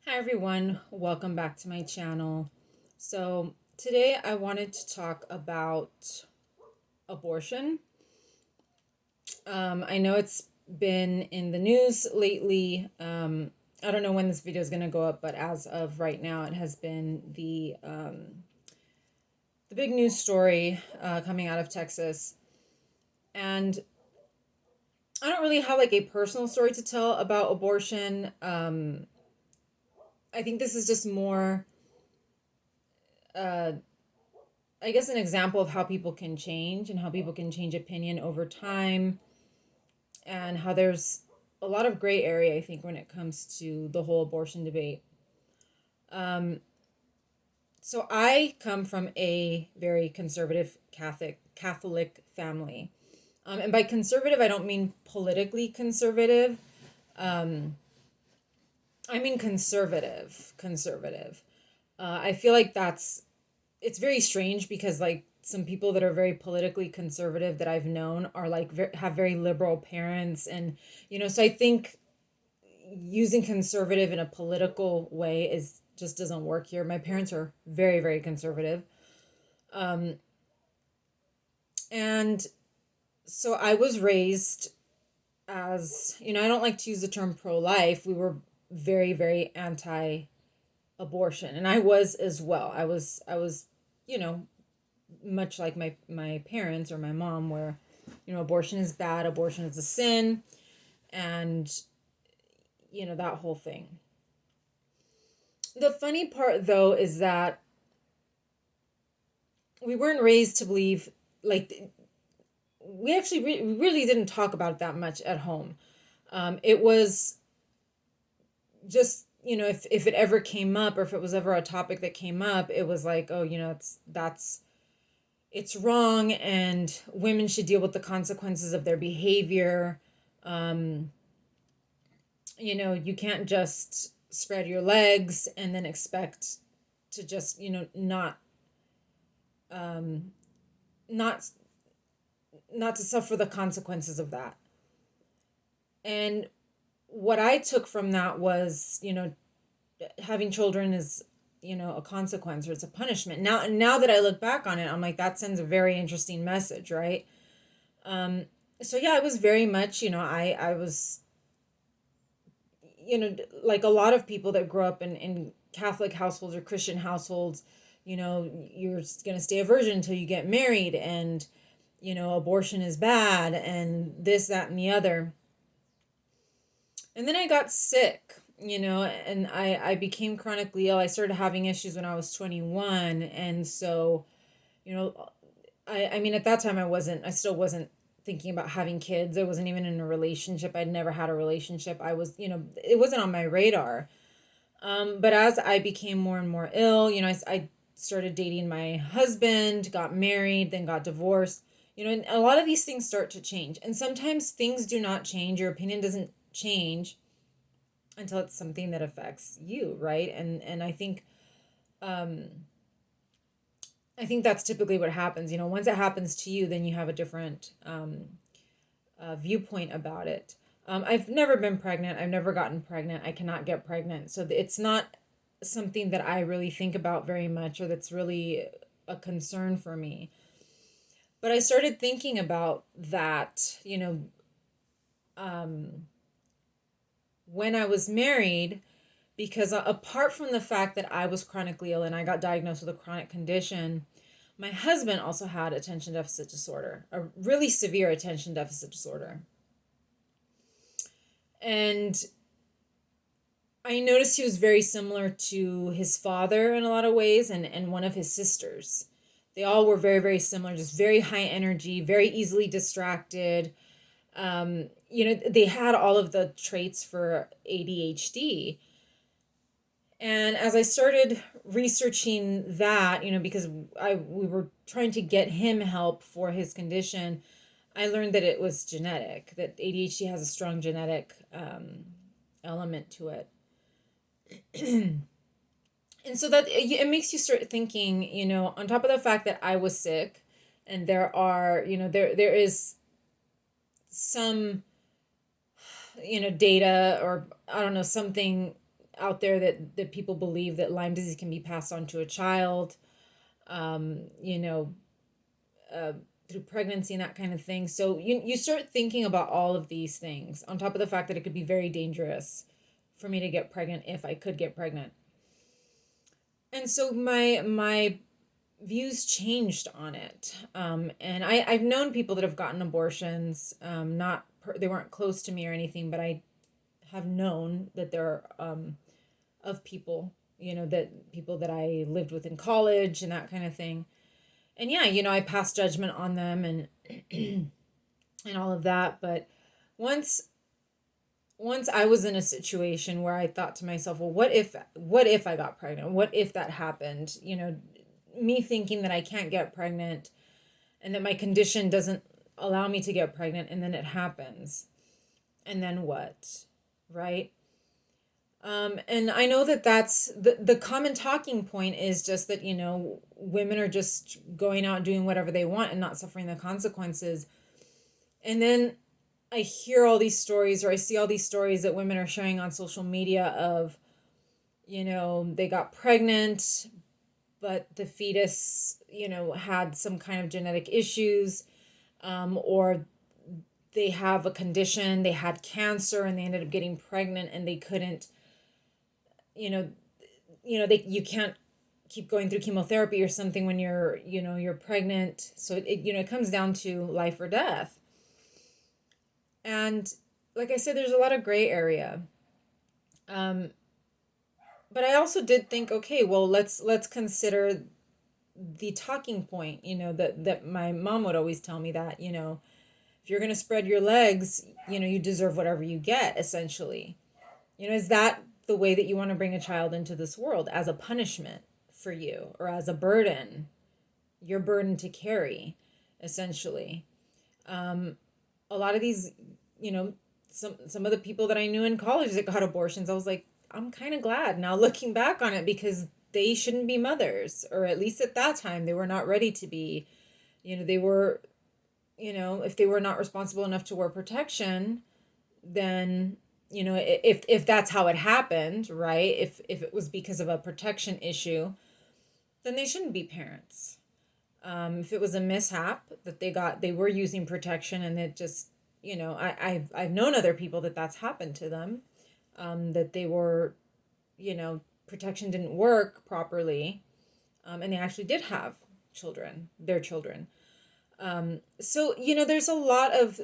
Hi everyone, welcome back to my channel. So today I wanted to talk about abortion. I know it's been in the news lately. I don't know when this video is going to go up, but as of right now, it has been the big news story coming out of Texas. And I don't really have like a personal story to tell about abortion. I think this is just more uh, I guess an example of how people can change and how people can change opinion over time, and how there's a lot of gray area, I think, when it comes to the whole abortion debate. Um, so I come from a very conservative Catholic family. And by conservative, I don't mean politically conservative. Um, I mean conservative. I feel like it's very strange because like some people that are very politically conservative that I've known are like have very liberal parents, and so I think using conservative in a political way is just doesn't work here. My parents are very conservative. Um and so I was raised as, I don't like to use the term pro-life. We were very anti abortion, and I was as well. I was you know much like my parents or my mom, where abortion is bad, abortion is a sin, and that whole thing. The funny part though is that we weren't raised to believe, like, we actually we really didn't talk about it that much at home. It was just, if it ever came up, or if it was ever a topic that came up, it was like, oh, it's wrong, and women should deal with the consequences of their behavior. um, you can't just spread your legs and then expect to just, um, not not to suffer the consequences of that. And what I took from that was, having children is, a consequence, or it's a punishment. Now that I look back on it, I'm like, that sends a very interesting message, right? Um, so yeah, I was very much, I was, like a lot of people that grow up in Catholic households or Christian households, you're going to stay a virgin until you get married, and, abortion is bad, and this, that, and the other. And then I got sick, and I became chronically ill. I started having issues when I was 21. And so, you know, I mean, at that time, I still wasn't thinking about having kids. I wasn't even in a relationship. I'd never had a relationship. It wasn't on my radar. But as I became more and more ill, I started dating my husband, got married, then got divorced. And a lot of these things start to change. And sometimes things do not change. Your opinion doesn't change until it's something that affects you, right? And um, I think that's typically what happens. Once it happens to you, then you have a different viewpoint about it. I've never been pregnant. I've never gotten pregnant. I cannot get pregnant. So it's not something that I really think about very much, or that's really a concern for me. But I started thinking about that, um, when I was married, because apart from the fact that I was chronically ill and I got diagnosed with a chronic condition, my husband also had attention deficit disorder, a really severe attention deficit disorder. And I noticed he was very similar to his father in a lot of ways, and one of his sisters. They all were very similar, just very high energy, very easily distracted. They had all of the traits for ADHD. And as I started researching that, because we were trying to get him help for his condition, I learned that it was genetic, that ADHD has a strong genetic element to it. And so that it makes you start thinking, on top of the fact that I was sick, and there are, there is some, data, or I don't know, something out there that people believe that Lyme disease can be passed on to a child, you know, uh, through pregnancy and that kind of thing. So you start thinking about all of these things on top of the fact that it could be very dangerous for me to get pregnant if I could get pregnant. And so my views changed on it. And I've known people that have gotten abortions. They weren't close to me or anything, but I have known that there are of people, that people that I lived with in college and that kind of thing. And yeah, I passed judgment on them and and all of that. But once once I was in a situation where I thought to myself, well, what if I got pregnant? What if that happened? Me thinking that I can't get pregnant and that my condition doesn't allow me to get pregnant, and then it happens. And then what? Right? And I know that that's the common talking point is just that, women are just going out doing whatever they want and not suffering the consequences. And then I hear all these stories, or I see all these stories that women are sharing on social media of, they got pregnant, but the fetus, had some kind of genetic issues, or they have a condition, they had cancer and they ended up getting pregnant and they couldn't, you know, you can't keep going through chemotherapy or something when you're pregnant. So it comes down to life or death. And like I said, there's a lot of gray area. But I also did think, okay, well, let's consider the talking point, that my mom would always tell me that, if you're going to spread your legs, you deserve whatever you get, essentially. Is that the way that you want to bring a child into this world, as a punishment for you, or as a burden, your burden to carry, essentially? A lot of these, some of the people that I knew in college that got abortions, I was like, I'm kind of glad now looking back on it, because they shouldn't be mothers, or at least at that time they were not ready to be. They were, if they were not responsible enough to wear protection, then, if that's how it happened, right? If it was because of a protection issue, then they shouldn't be parents. If it was a mishap that they were using protection and it just, I've known other people that's happened to them, that they were, protection didn't work properly, and they actually did have their children. So, there's a lot of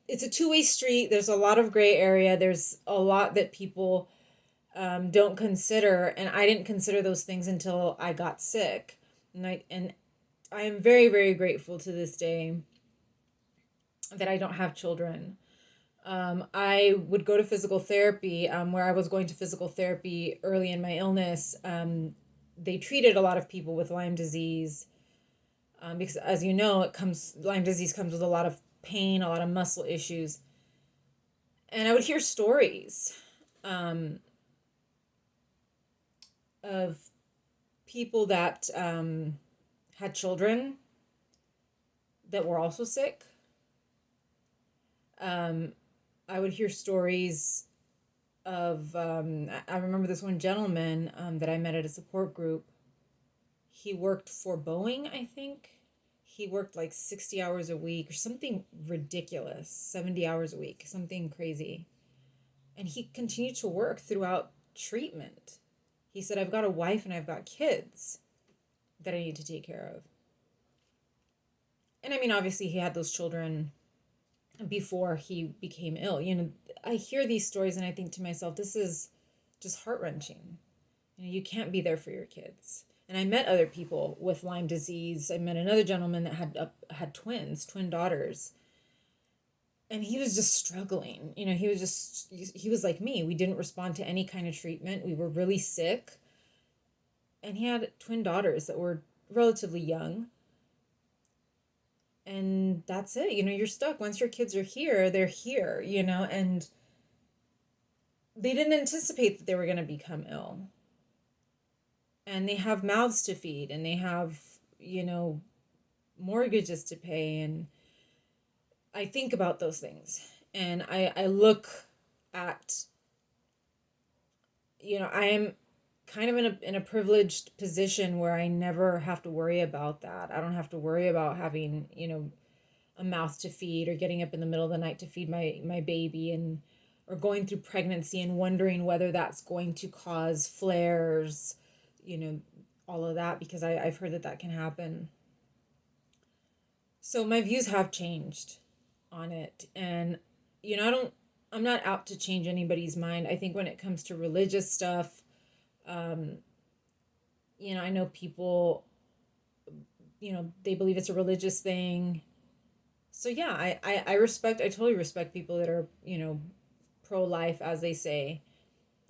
it's a two-way street. There's a lot of gray area. There's a lot that people don't consider, and I didn't consider those things until I got sick. And I am very, very grateful to this day that I don't have children. I would go to physical therapy, where I was going to physical therapy early in my illness. They treated a lot of people with Lyme disease, because, as you know, Lyme disease comes with a lot of pain, a lot of muscle issues. And I would hear stories of people that had children that were also sick. I would hear stories of, I remember this one gentleman that I met at a support group. He worked for Boeing, I think. He worked like 60 hours a week or something ridiculous, 70 hours a week, something crazy. And he continued to work throughout treatment. He said, I've got a wife and I've got kids that I need to take care of. And I mean, obviously, he had those children before he became ill. I hear these stories and I think to myself, this is just heart-wrenching. You can't be there for your kids. And I met other people with Lyme disease. I met another gentleman that had twin daughters. And he was just struggling. He was like me. We didn't respond to any kind of treatment. We were really sick. And he had twin daughters that were relatively young. And that's it. You're stuck. Once your kids are here, they're here, and they didn't anticipate that they were going to become ill. And they have mouths to feed, and they have, mortgages to pay. And I think about those things, and I look at I am kind of in a privileged position where I never have to worry about that. I don't have to worry about having, a mouth to feed, or getting up in the middle of the night to feed my baby, and or going through pregnancy and wondering whether that's going to cause flares, you know, all of that, because I've heard that that can happen. So my views have changed on it. And, I'm not out to change anybody's mind. I think when it comes to religious stuff, um, I know people, they believe it's a religious thing. So yeah, I totally respect people that are, pro-life, as they say.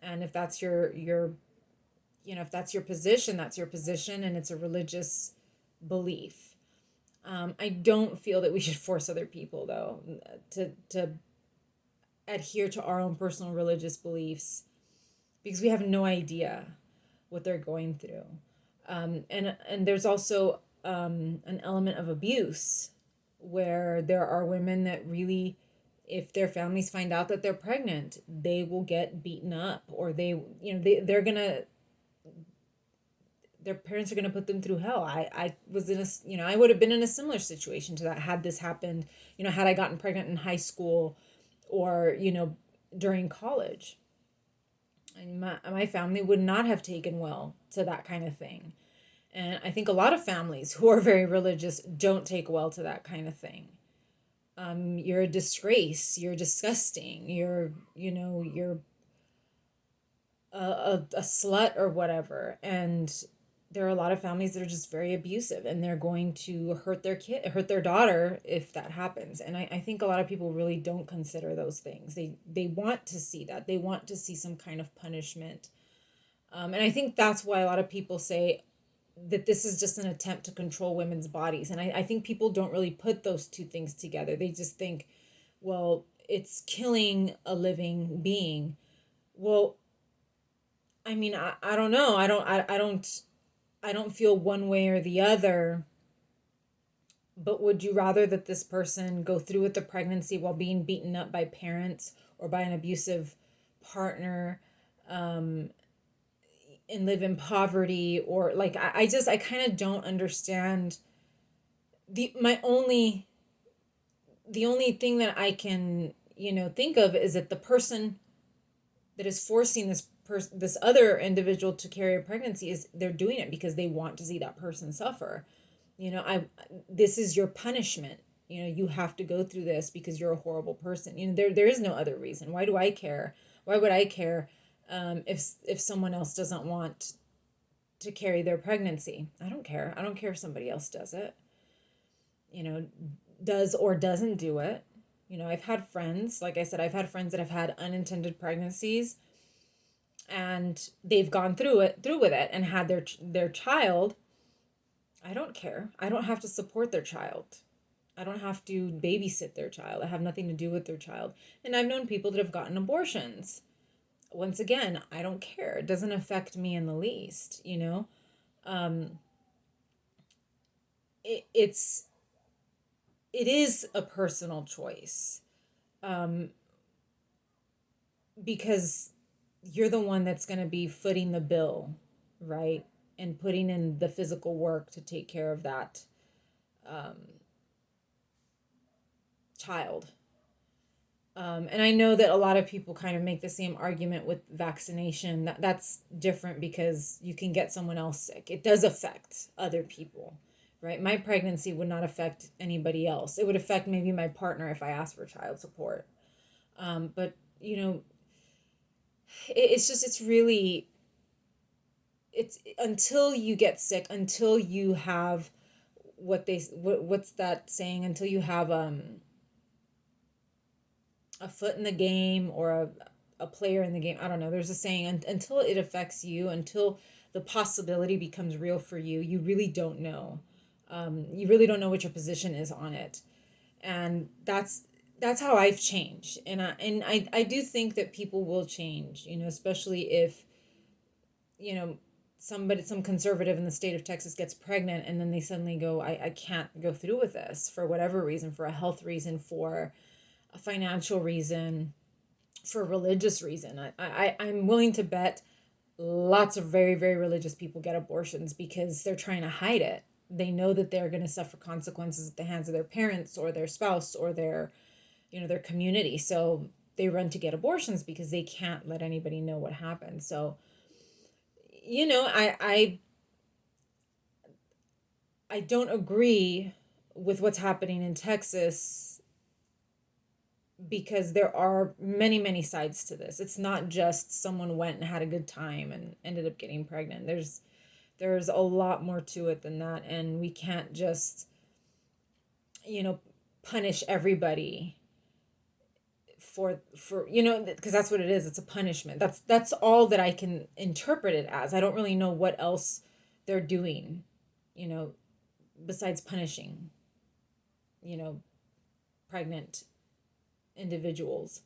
And if that's if that's your position, that's your position, and it's a religious belief. I don't feel that we should force other people, though, to adhere to our own personal religious beliefs, because we have no idea what they're going through. And there's also an element of abuse, where there are women that really, if their families find out that they're pregnant, they will get beaten up, or they're gonna, their parents are gonna put them through hell. I was in a, I would have been in a similar situation to that had this happened, had I gotten pregnant in high school, or during college. And my family would not have taken well to that kind of thing. And I think a lot of families who are very religious don't take well to that kind of thing. You're a disgrace. You're disgusting. You're a slut or whatever. And there are a lot of families that are just very abusive, and they're going to hurt their daughter if that happens. And I think a lot of people really don't consider those things. They want to see that. They want to see some kind of punishment. And I think that's why a lot of people say that this is just an attempt to control women's bodies. And I think people don't really put those two things together. They just think, well, it's killing a living being. Well, I mean, I don't know. I don't feel one way or the other. But would you rather that this person go through with the pregnancy while being beaten up by parents or by an abusive partner, um, and live in poverty? Or like, I kind of don't understand. The only thing that I can, think of is that the person that is forcing this other individual to carry a pregnancy, is they're doing it because they want to see that person suffer. I This is your punishment. You have to go through this because you're a horrible person. There is no other reason. Why do I care? Why would I care, if someone else doesn't want to carry their pregnancy? I don't care. I don't care if somebody else does it. You know, does or doesn't do it. I've had friends, like I said, I've had friends that have had unintended pregnancies, and they've gone through with it and had their child. I don't care. I don't have to support their child. I don't have to babysit their child. I have nothing to do with their child. And I've known people that have gotten abortions. Once again, I don't care. It doesn't affect me in the least. Um, it's it is a personal choice, um, because you're the one that's going to be footing the bill, right? And putting in the physical work to take care of that, um, child. And I know that a lot of people kind of make the same argument with vaccination. That's different because you can get someone else sick. It does affect other people, right? My pregnancy would not affect anybody else. It would affect maybe my partner if I asked for child support. But it's really, it's until you get sick, until you have what's that saying? Until you have a foot in the game, or a player in the game. I don't know. There's a saying, until it affects you, until the possibility becomes real for you, you really don't know. You really don't know what your position is on it. And that's how I've changed. And I do think that people will change, especially if, you know, some conservative in the state of Texas gets pregnant, and then they suddenly go, I can't go through with this for whatever reason, for a health reason, for a financial reason, for a religious reason. I'm willing to bet lots of very, very religious people get abortions because they're trying to hide it. They know that they're going to suffer consequences at the hands of their parents or their spouse or their, their community. So they run to get abortions because they can't let anybody know what happened. So, I don't agree with what's happening in Texas because there are many, many sides to this. It's not just someone went and had a good time and ended up getting pregnant. There's a lot more to it than that, and we can't just, you know, punish everybody for because that's what it is. It's a punishment. That's all that I can interpret it as. I don't really know what else they're doing, you know, besides punishing, you know, pregnant individuals.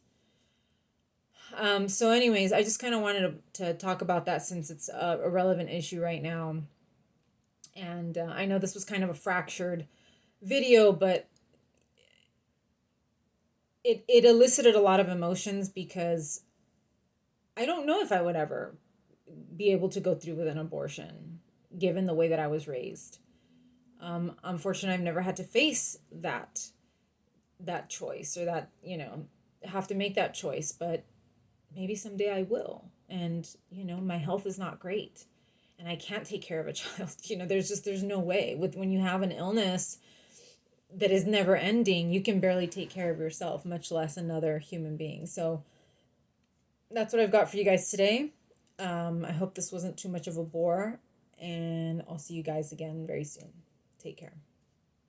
So anyways, I just kind of wanted to talk about that since it's a relevant issue right now. And I know this was kind of a fractured video, but it elicited a lot of emotions because I don't know if I would ever be able to go through with an abortion given the way that I was raised. Unfortunately, I've never had to face that choice or that, have to make that choice, but maybe someday I will. And, my health is not great and I can't take care of a child. There's no way when you have an illness that is never ending, you can barely take care of yourself, much less another human being. So that's what I've got for you guys today. I hope this wasn't too much of a bore, and I'll see you guys again very soon. Take care.